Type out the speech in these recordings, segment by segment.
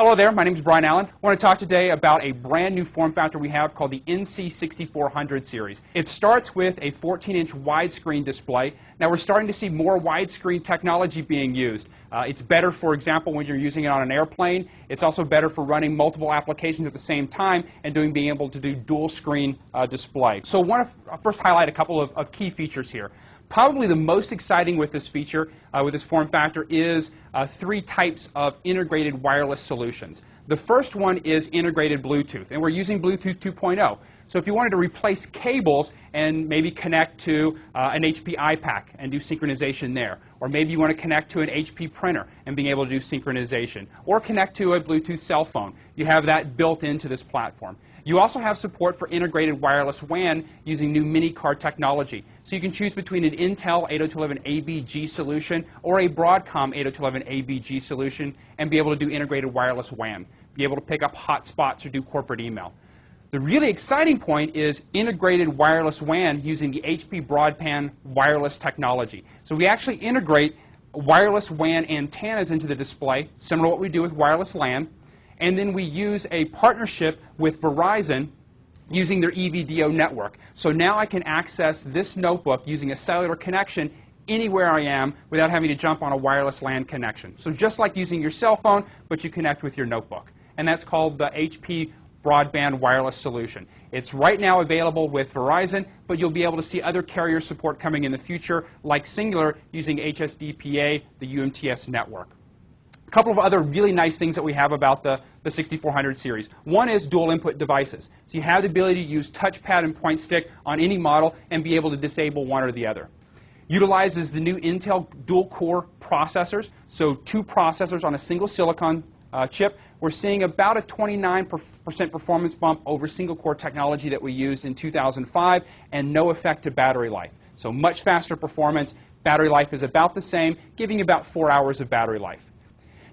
Hello there, my name is Brian Allen. I want to talk today about a brand new form factor we have called the NC6400 series. It starts with a 14-inch widescreen display. Now we're starting to see more widescreen technology being used. It's better, for example, when you're using it on an airplane. It's also better for running multiple applications at the same time and being able to do dual screen display. So I want to first highlight a couple of key features here. Probably the most exciting with this feature, with this form factor, is three types of integrated wireless solutions. The first one is integrated Bluetooth, and we're using Bluetooth 2.0. So if you wanted to replace cables and maybe connect to an HP iPad and do synchronization there, or maybe you want to connect to an HP printer and being able to do synchronization, or connect to a Bluetooth cell phone, you have that built into this platform. You also have support for integrated wireless WAN using new mini card technology. So you can choose between an Intel 802.11ab-G solution or a Broadcom 802.11ab-G solution and be able to do integrated wireless WAN, be able to pick up hotspots or do corporate email. The really exciting point is integrated wireless WAN using the HP broadband wireless technology. So we actually integrate wireless WAN antennas into the display, similar to what we do with wireless LAN, and then we use a partnership with Verizon using their EVDO network. So now I can access this notebook using a cellular connection anywhere I am without having to jump on a wireless LAN connection. So just like using your cell phone, but you connect with your notebook. And that's called the HP broadband wireless solution. It's right now available with Verizon, but you'll be able to see other carrier support coming in the future, like Singular using HSDPA, the UMTS network. A couple of other really nice things that we have about the 6400 series. One is dual input devices. So you have the ability to use touchpad and point stick on any model and be able to disable one or the other. Utilizes the new Intel dual-core processors, so two processors on a single silicon chip. We're seeing about a 29% performance bump over single-core technology that we used in 2005, and no effect to battery life. So much faster performance. Battery life is about the same, giving about 4 hours of battery life.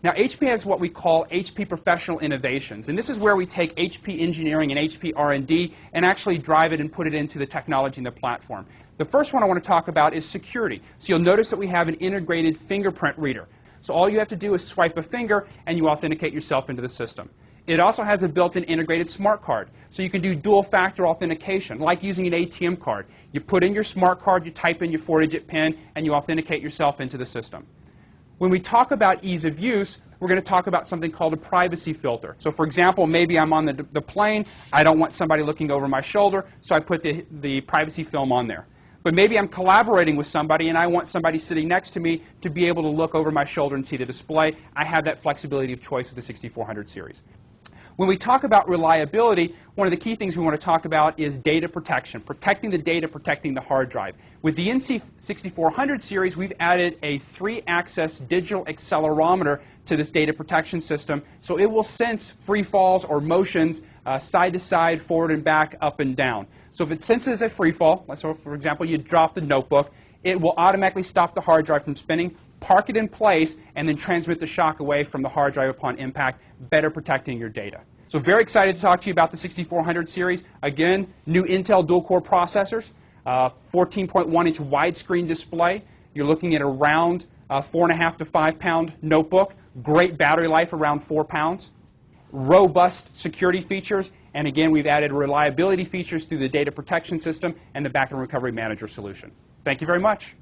Now, HP has what we call HP Professional Innovations, and this is where we take HP engineering and HP R&D and actually drive it and put it into the technology and the platform. The first one I want to talk about is security. So you'll notice that we have an integrated fingerprint reader. So all you have to do is swipe a finger and you authenticate yourself into the system. It also has a built-in integrated smart card, so you can do dual-factor authentication, like using an ATM card. You put in your smart card, you type in your 4-digit PIN, and you authenticate yourself into the system. When we talk about ease of use, we're going to talk about something called a privacy filter. So for example, maybe I'm on the plane, I don't want somebody looking over my shoulder, so I put the privacy film on there. But maybe I'm collaborating with somebody and I want somebody sitting next to me to be able to look over my shoulder and see the display. I have that flexibility of choice with the 6400 series. When we talk about reliability, one of the key things we want to talk about is data protection, protecting the data, protecting the hard drive. With the NC6400 series, we've added a 3-axis digital accelerometer to this data protection system, so it will sense free falls or motions side to side, forward and back, up and down. So if it senses a free fall, so for example, you drop the notebook, it will automatically stop the hard drive from spinning, park it in place, and then transmit the shock away from the hard drive upon impact, better protecting your data. So very excited to talk to you about the 6400 series. Again, new Intel dual-core processors, 14.1-inch widescreen display. You're looking at around 4.5 to 5-pound notebook, great battery life around 4 pounds, robust security features, and again, we've added reliability features through the data protection system and the backup recovery manager solution. Thank you very much.